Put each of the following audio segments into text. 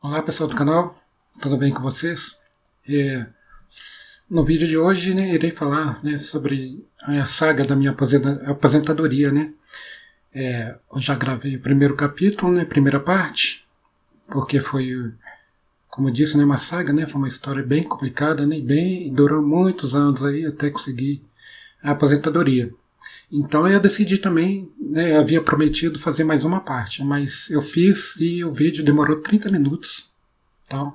Olá pessoal do canal, tudo bem com vocês? No vídeo de hoje, irei falar, sobre a saga da minha aposentadoria. Eu já gravei o primeiro capítulo, primeira parte, porque foi, como eu disse, uma saga, foi uma história bem complicada, durou muitos anos aí até conseguir a aposentadoria. Então eu decidi também, eu havia prometido fazer mais uma parte, mas eu fiz e o vídeo demorou 30 minutos. Então,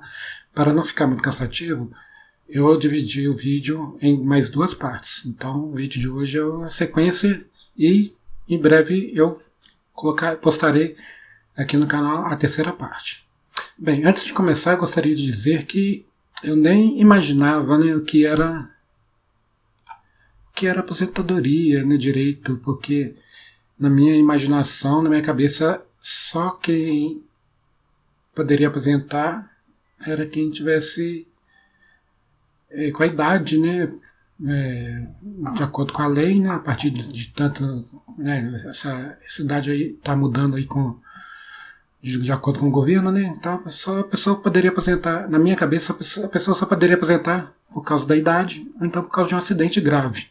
para não ficar muito cansativo, eu dividi o vídeo em mais duas partes. Então, o vídeo de hoje é a sequência e em breve eu postarei aqui no canal a terceira parte. Bem, antes de começar, eu gostaria de dizer que eu nem imaginava o que era aposentadoria direito, porque na minha imaginação, na minha cabeça, só quem poderia aposentar era quem tivesse com a idade, de acordo com a lei, a partir de tanto, essa idade aí está mudando aí de acordo com o governo, então a pessoa poderia aposentar, na minha cabeça a pessoa só poderia aposentar por causa da idade, ou então por causa de um acidente grave.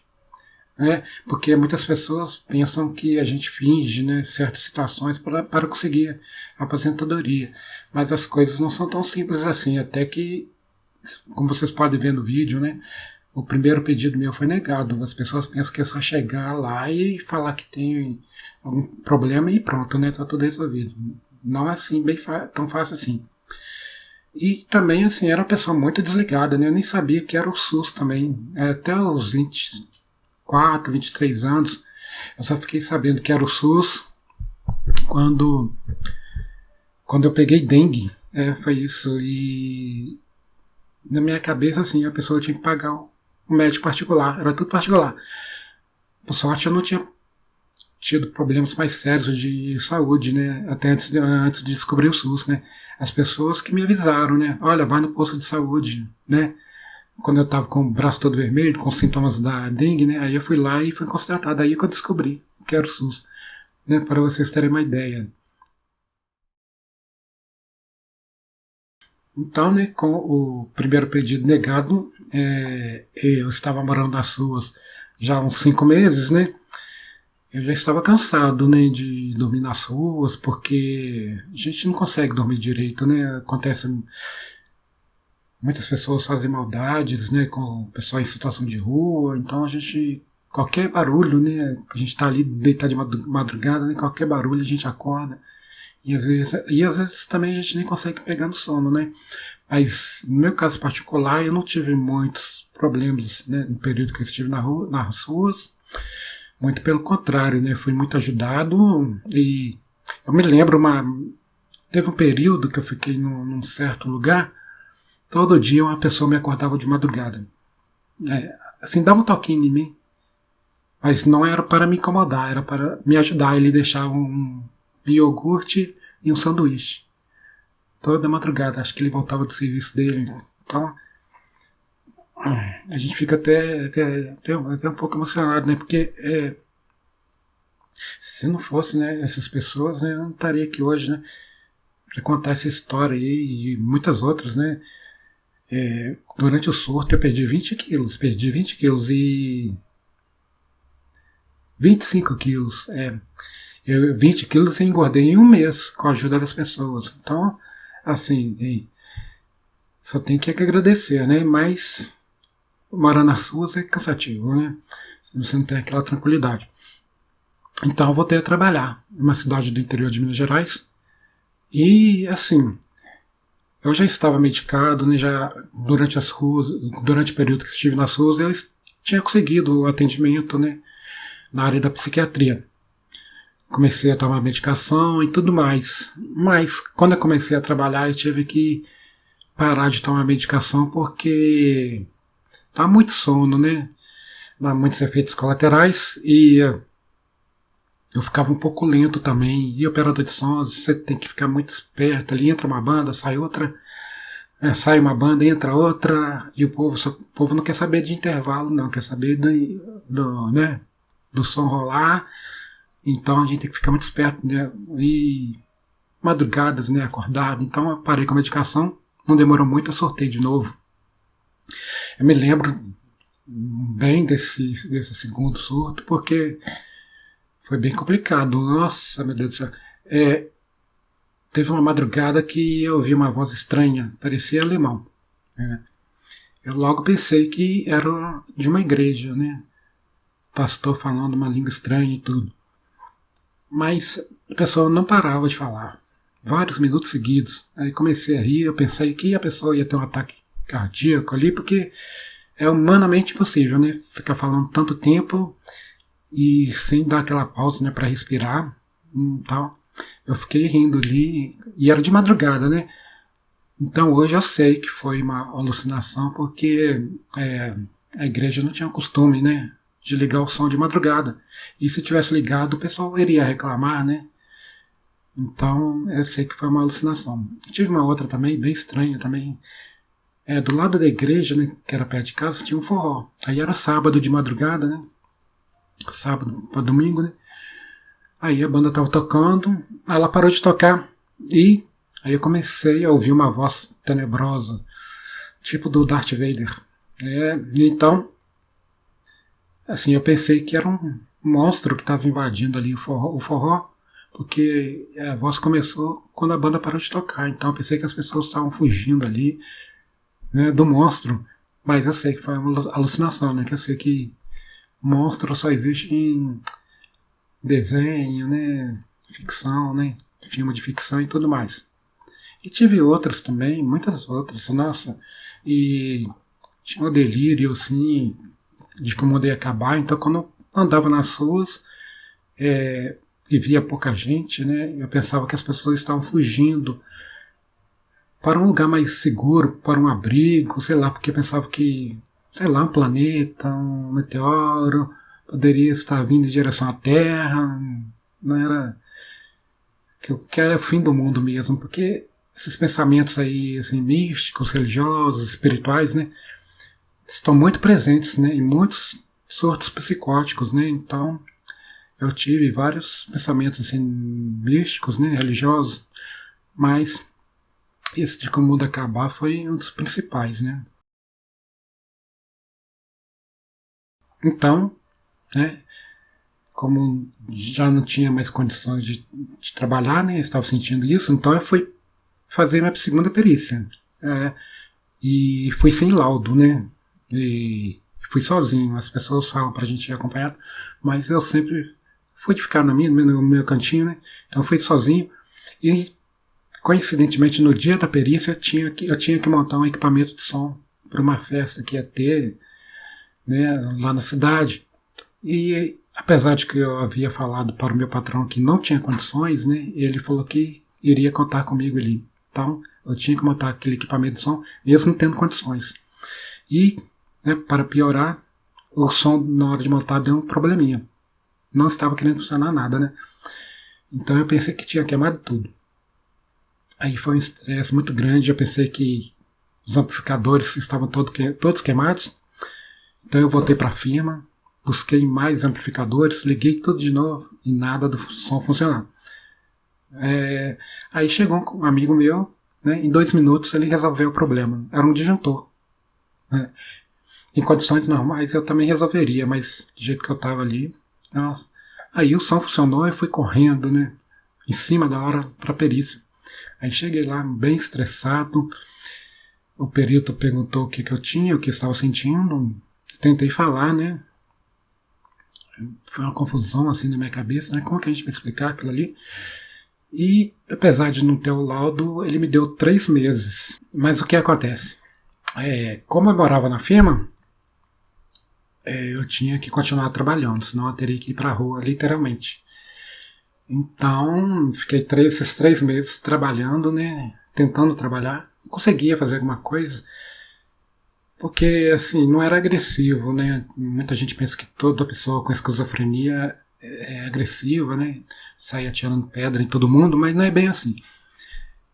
Porque muitas pessoas pensam que a gente finge certas situações para conseguir a aposentadoria, mas as coisas não são tão simples assim, até que, como vocês podem ver no vídeo, o primeiro pedido meu foi negado. As pessoas pensam que é só chegar lá e falar que tem algum problema e pronto, está tudo resolvido. Não é assim, tão fácil assim. E também, assim, era uma pessoa muito desligada, eu nem sabia que era o SUS também, até os 24, 23 anos, eu só fiquei sabendo que era o SUS quando eu peguei dengue, foi isso, e na minha cabeça, assim, a pessoa tinha que pagar um médico particular, era tudo particular. Por sorte, eu não tinha tido problemas mais sérios de saúde, até antes de descobrir o SUS, As pessoas que me avisaram, olha, vai no posto de saúde, Quando eu estava com o braço todo vermelho, com sintomas da dengue, aí eu fui lá e fui constatado, aí que eu descobri que era o SUS, para vocês terem uma ideia. Então, com o primeiro pedido negado, eu estava morando nas ruas já há uns 5 meses, Eu já estava cansado, de dormir nas ruas, porque a gente não consegue dormir direito, Acontece, muitas pessoas fazem maldades, com o pessoal em situação de rua, então a gente, qualquer barulho, que a gente está ali deitado de madrugada, qualquer barulho a gente acorda. E às vezes também a gente nem consegue pegar no sono, Mas no meu caso particular eu não tive muitos problemas, no período que eu estive nas ruas. Muito pelo contrário, fui muito ajudado e eu me lembro, teve um período que eu fiquei num certo lugar, todo dia uma pessoa me acordava de madrugada. Assim, dava um toquinho em mim, mas não era para me incomodar, era para me ajudar. Ele deixava um iogurte e um sanduíche. Toda madrugada, acho que ele voltava do serviço dele. Então, a gente fica até um pouco emocionado, porque se não fosse essas pessoas, eu não estaria aqui hoje, para contar essa história aí e muitas outras, durante o surto eu perdi 20 quilos e 25 quilos. 20 quilos eu engordei em um mês com a ajuda das pessoas. Então, assim, só tem que agradecer, Mas morar nas ruas é cansativo, Se você não tem aquela tranquilidade. Então eu voltei a trabalhar numa cidade do interior de Minas Gerais. E, assim, eu já estava medicado, já durante o período que estive nas ruas, eu tinha conseguido o atendimento, na área da psiquiatria. Comecei a tomar medicação e tudo mais. Mas quando eu comecei a trabalhar, eu tive que parar de tomar medicação porque dá muito sono, Dá muitos efeitos colaterais e eu ficava um pouco lento também. E operador de sons, você tem que ficar muito esperto. Ali entra uma banda, sai outra. Sai uma banda, entra outra. E o povo não quer saber de intervalo, não. Quer saber do som rolar. Então a gente tem que ficar muito esperto, E madrugadas, né, acordado. Então eu parei com a medicação, não demorou muito, eu sortei de novo. Eu me lembro bem desse segundo surto, porque foi bem complicado. Nossa, meu Deus do céu. Teve uma madrugada que eu ouvi uma voz estranha, parecia alemão. Eu logo pensei que era de uma igreja, né? Pastor falando uma língua estranha e tudo. Mas a pessoa não parava de falar. Vários minutos seguidos. Aí comecei a rir, eu pensei que a pessoa ia ter um ataque cardíaco ali, porque é humanamente impossível, né? Ficar falando tanto tempo e sem dar aquela pausa, né, para respirar e tal. Eu fiquei rindo ali, e era de madrugada, né? Então hoje eu sei que foi uma alucinação, porque a igreja não tinha o costume, né, de ligar o som de madrugada. E se tivesse ligado, o pessoal iria reclamar, né? Então eu sei que foi uma alucinação. Eu tive uma outra também, bem estranha também. Do lado da igreja, né, que era perto de casa, tinha um forró. Aí era sábado de madrugada, né? Sábado para domingo, né? Aí a banda estava tocando, ela parou de tocar e aí eu comecei a ouvir uma voz tenebrosa, tipo do Darth Vader. Então, assim, eu pensei que era um monstro que estava invadindo ali o forró, porque a voz começou quando a banda parou de tocar. Então eu pensei que as pessoas estavam fugindo ali, né, do monstro. Mas eu sei que foi uma alucinação, né? Que eu sei que monstro só existe em desenho, né? Ficção, né? Filme de ficção e tudo mais. E tive outras também, muitas outras, nossa. E tinha um delírio, assim, de que o mundo ia acabar. Então, quando eu andava nas ruas e via pouca gente, né? Eu pensava que as pessoas estavam fugindo para um lugar mais seguro, para um abrigo, sei lá, porque eu pensava que, sei lá, um planeta, um meteoro poderia estar vindo em direção à Terra, não era que era o fim do mundo mesmo, porque esses pensamentos aí, assim, místicos, religiosos, espirituais, né, estão muito presentes, né, em muitos surtos psicóticos, né, então eu tive vários pensamentos, assim, místicos, né, religiosos, mas esse de como o mundo acabar foi um dos principais, né. Então, né, como já não tinha mais condições de trabalhar, né, estava sentindo isso, então eu fui fazer minha segunda perícia. E fui sem laudo, né, e fui sozinho. As pessoas falam pra gente ir acompanhado, mas eu sempre fui de ficar no meu cantinho, né, então eu fui sozinho. E coincidentemente no dia da perícia eu tinha que montar um equipamento de som para uma festa que ia ter, né, lá na cidade. E apesar de que eu havia falado para o meu patrão que não tinha condições, né, ele falou que iria contar comigo ali. Então eu tinha que montar aquele equipamento de som, mesmo não tendo condições. E, né, para piorar, o som na hora de montar deu um probleminha. Não estava querendo funcionar nada, né? Então eu pensei que tinha queimado tudo. Aí foi um estresse muito grande. Eu pensei que os amplificadores estavam todos queimados. Então eu voltei para a firma, busquei mais amplificadores, liguei tudo de novo e nada do som funcionar. Aí chegou um amigo meu, né, em 2 minutos ele resolveu o problema. Era um disjuntor, né? Em condições normais eu também resolveria, mas do jeito que eu estava ali, nossa. Aí o som funcionou e fui correndo, né, em cima da hora para a perícia. Aí cheguei lá bem estressado. O perito perguntou o que eu tinha, o que eu estava sentindo. Tentei falar, né? Foi uma confusão assim na minha cabeça, né? Como que a gente vai explicar aquilo ali? E apesar de não ter o laudo, ele me deu 3 meses. Mas o que acontece? Como eu morava na firma, eu tinha que continuar trabalhando, senão eu teria que ir para a rua, literalmente. Então, fiquei esses 3 meses trabalhando, né? Tentando trabalhar. Conseguia fazer alguma coisa, porque assim, não era agressivo, né? Muita gente pensa que toda pessoa com esquizofrenia é agressiva, né? Sai atirando pedra em todo mundo, mas não é bem assim.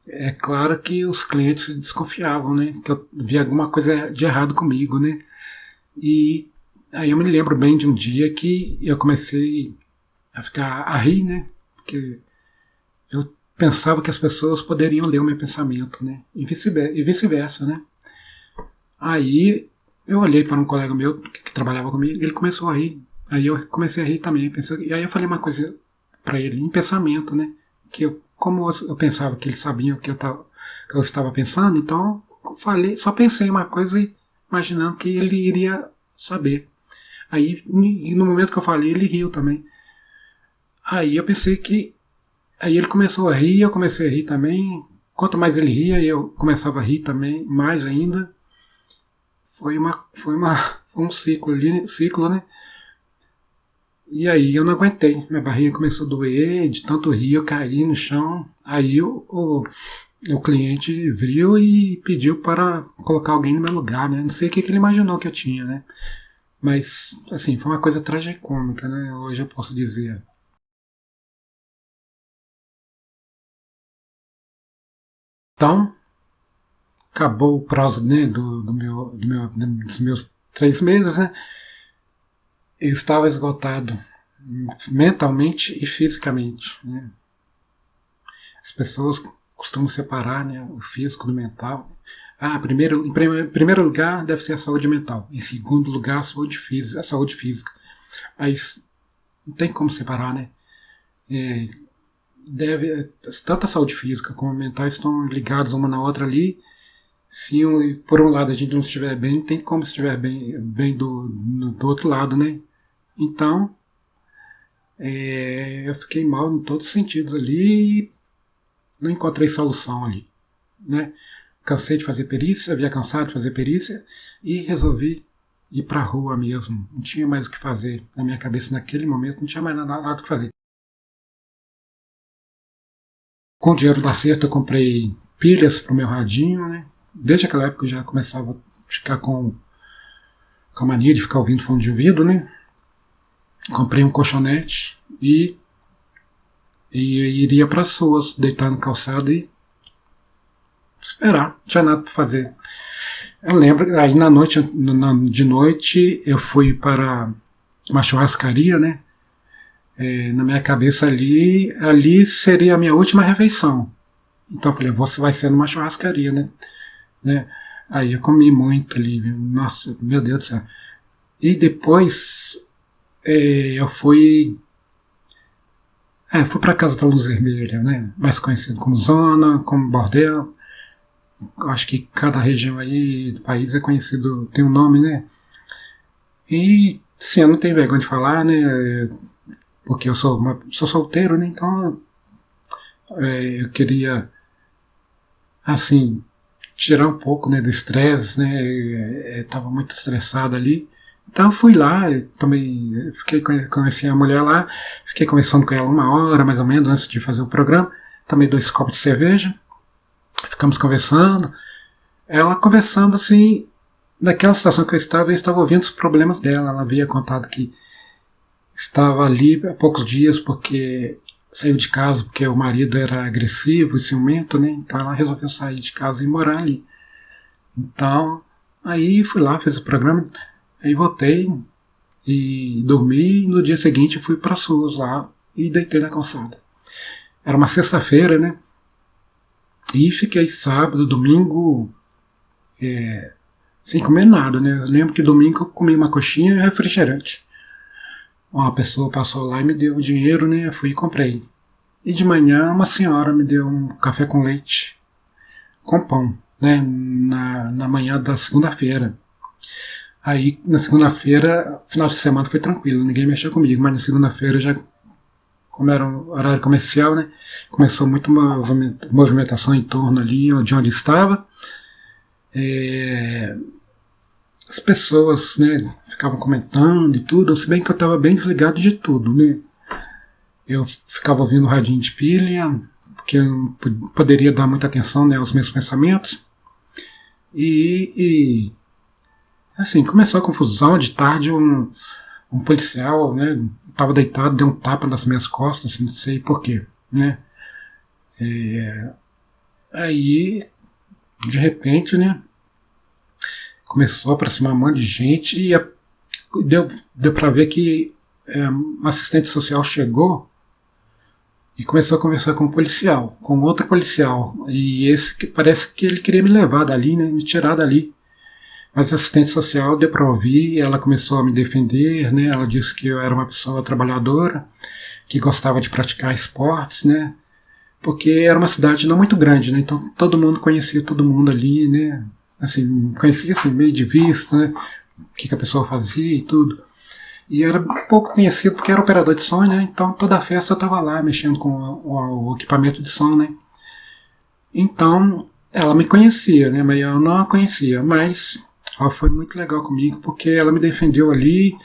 É claro que os clientes desconfiavam, né? Que eu via alguma coisa de errado comigo, né? E aí eu me lembro bem de um dia que eu comecei a ficar a rir, né? Porque eu pensava que as pessoas poderiam ler o meu pensamento, né? E vice-versa, né? Aí eu olhei para um colega meu que trabalhava comigo, ele começou a rir. Aí eu comecei a rir também. E aí eu falei uma coisa para ele em pensamento, né? Como eu pensava que ele sabia o que eu estava pensando, então eu falei, só pensei uma coisa imaginando que ele iria saber. Aí no momento que eu falei, ele riu também. Aí eu pensei que. Aí ele começou a rir, eu comecei a rir também. Quanto mais ele ria, eu começava a rir também, mais ainda. Foi um ciclo, né? E aí eu não aguentei. Minha barriga começou a doer, de tanto rir, eu caí no chão. Aí o cliente viu e pediu para colocar alguém no meu lugar, né? Não sei o que ele imaginou que eu tinha, né? Mas, assim, foi uma coisa tragicômica, né? Hoje eu posso dizer. Então, acabou o prazo, né, dos meus 3 meses, né? Eu estava esgotado mentalmente e fisicamente, né? As pessoas costumam separar, né, o físico do mental. Em primeiro lugar deve ser a saúde mental. Em segundo lugar, a saúde física. Mas não tem como separar, né? É, tanto a saúde física como a mental estão ligados uma na outra ali. Se por um lado a gente não estiver bem, tem como estiver bem do outro lado, né? Então, eu fiquei mal em todos os sentidos ali e não encontrei solução ali, né? Cansei de fazer perícia, havia cansado de fazer perícia e resolvi ir para a rua mesmo. Não tinha mais o que fazer na minha cabeça naquele momento, não tinha mais nada o que fazer. Com o dinheiro da certa eu comprei pilhas para o meu radinho, né? Desde aquela época eu já começava a ficar com a mania de ficar ouvindo fone de ouvido, né? Comprei um colchonete e iria para as ruas, deitar no calçado e esperar, não tinha nada para fazer. Eu lembro, aí de noite eu fui para uma churrascaria, né? Na minha cabeça ali seria a minha última refeição. Então eu falei, você vai ser numa churrascaria, né? Aí eu comi muito ali, nossa, meu Deus do céu. E depois eu fui para a Casa da Luz Vermelha, né? Mais conhecido como Zona, como Bordel. Acho que cada região aí do país é conhecido, tem um nome, né? E sim, eu não tenho vergonha de falar, né? Porque eu sou solteiro, né? Então eu queria, assim, tirar um pouco, né, do estresse, né? Estava muito estressado ali. Então eu fui lá, eu também conheci a mulher lá, fiquei conversando com ela 1 hora mais ou menos antes de fazer o programa. Tomei 2 copos de cerveja, ficamos conversando. Ela conversando assim, naquela situação que eu estava ouvindo os problemas dela. Ela havia contado que estava ali há poucos dias porque saiu de casa porque o marido era agressivo e ciumento, né? Então ela resolveu sair de casa e morar ali. Então, aí fui lá, fiz o programa, aí voltei e dormi. E no dia seguinte fui para as ruas lá e deitei na calçada. Era uma sexta-feira, né? E fiquei sábado, domingo, sem comer nada, né? Eu lembro que domingo eu comi uma coxinha e refrigerante. Uma pessoa passou lá e me deu o dinheiro, né? Eu fui e comprei. E de manhã uma senhora me deu um café com leite com pão, né? Na manhã da segunda-feira. Aí na segunda-feira, final de semana foi tranquilo, ninguém mexeu comigo, mas na segunda-feira já, como era um horário comercial, né? Começou muito movimentação em torno ali de onde estava. As pessoas, né, ficavam comentando e tudo, se bem que eu estava bem desligado de tudo, né? Eu ficava ouvindo o radinho de pilha, porque eu poderia dar muita atenção, né, aos meus pensamentos. E assim, começou a confusão. De tarde um policial, né, estava deitado, deu um tapa nas minhas costas, assim, não sei porquê, né? Aí, de repente, né, começou a aproximar um monte de gente e deu para ver que um assistente social chegou e começou a conversar com um policial, com outro policial. E esse que parece que ele queria me levar dali, né, me tirar dali. Mas a assistente social deu para ouvir, ela começou a me defender, né? Ela disse que eu era uma pessoa trabalhadora, que gostava de praticar esportes, né? Porque era uma cidade não muito grande, né? Então todo mundo conhecia todo mundo ali, né? Assim, conhecia assim, meio de vista, né? O que a pessoa fazia e tudo. E eu era pouco conhecido porque era operador de som, né? Então toda a festa eu estava lá mexendo com o equipamento de som, né? Então ela me conhecia, né? Mas eu não a conhecia. Mas ela foi muito legal comigo porque ela me defendeu ali.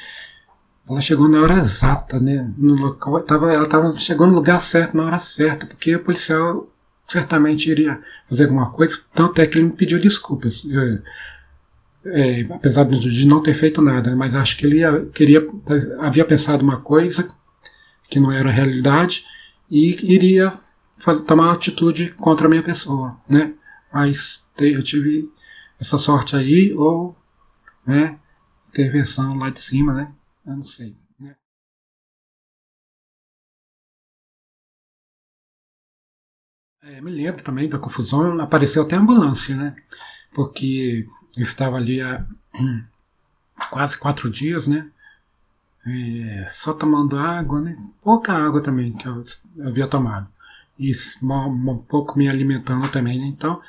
Ela chegou na hora exata, né? No local, chegou no lugar certo na hora certa, porque o policial certamente iria fazer alguma coisa, tanto é que ele me pediu desculpas. Apesar de não ter feito nada, mas acho que ele havia pensado uma coisa que não era realidade e iria tomar uma atitude contra a minha pessoa, né? Mas eu tive essa sorte aí, ou, né, intervenção lá de cima, né? Eu não sei, né? Me lembro também da confusão, apareceu até a ambulância, né? Porque eu estava ali há quase 4 dias, né? Só tomando água, né? Pouca água também que eu havia tomado. E um pouco me alimentando também, né? Então,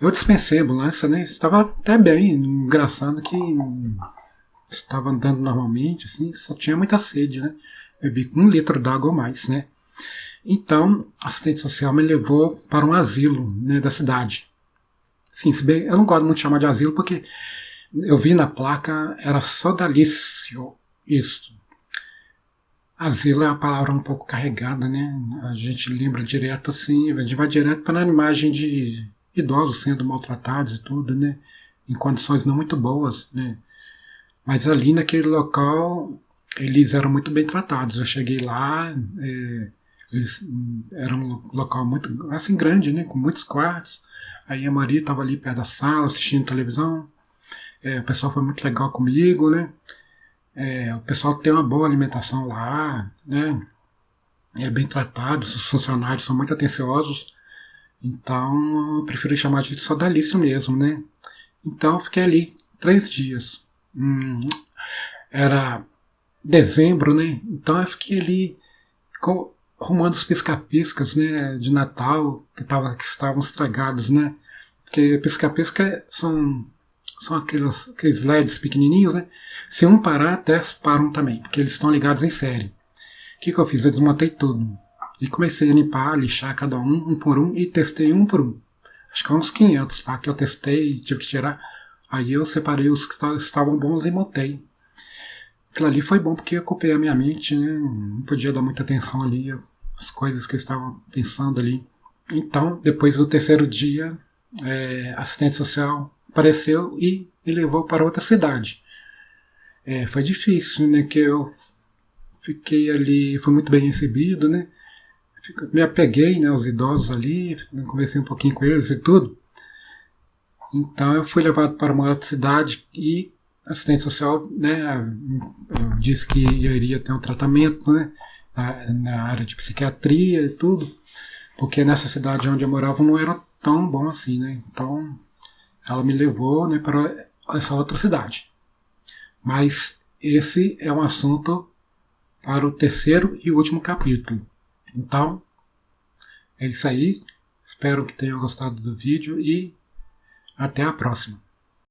eu dispensei a ambulância, né? Estava até bem, engraçado que estava andando normalmente, assim, só tinha muita sede, né? Bebi 1 litro d'água ou mais, né? Então, a assistente social me levou para um asilo, né, da cidade. Sim, se bem, eu não gosto muito de chamar de asilo porque eu vi na placa, era sodalício, isso. Asilo é uma palavra um pouco carregada, né? A gente lembra direto assim, a gente vai direto para a imagem de idosos sendo maltratados e tudo, né? Em condições não muito boas, né? Mas ali naquele local, eles eram muito bem tratados. Eu cheguei lá, eles eram um local muito assim grande, né? Com muitos quartos. Aí a Maria estava ali perto da sala assistindo televisão. O pessoal foi muito legal comigo, né? O pessoal tem uma boa alimentação lá, né? É bem tratado, os funcionários são muito atenciosos. Então eu prefiro chamar de sodalício mesmo, né? Então eu fiquei ali 3 dias. Era dezembro, né? Então eu fiquei ali arrumando os pisca-piscas, né? De Natal que estavam estragados, né? Porque pisca-pisca são aqueles LEDs pequenininhos, né? Se um parar, 10 param também, porque eles estão ligados em série. O que eu fiz? Eu desmontei tudo. E comecei a limpar, lixar cada um por um, e testei um por um. Acho que uns 500 lá que eu testei, tive que tirar. Aí eu separei os que estavam bons e montei. Aquilo ali foi bom porque eu ocupei a minha mente, né? Não podia dar muita atenção ali, as coisas que eu estava pensando ali. Então, depois do terceiro dia, a assistente social apareceu e me levou para outra cidade. Foi difícil, né? Que eu fiquei ali, fui muito bem recebido, né? Me apeguei, né, aos idosos ali, conversei um pouquinho com eles e tudo. Então eu fui levado para uma outra cidade e a assistente social, né, disse que eu iria ter um tratamento, né, na área de psiquiatria e tudo, porque nessa cidade onde eu morava não era tão bom assim, né? Então ela me levou, né, para essa outra cidade. Mas esse é um assunto para o terceiro e último capítulo. Então, é isso aí. Espero que tenham gostado do vídeo e até a próxima.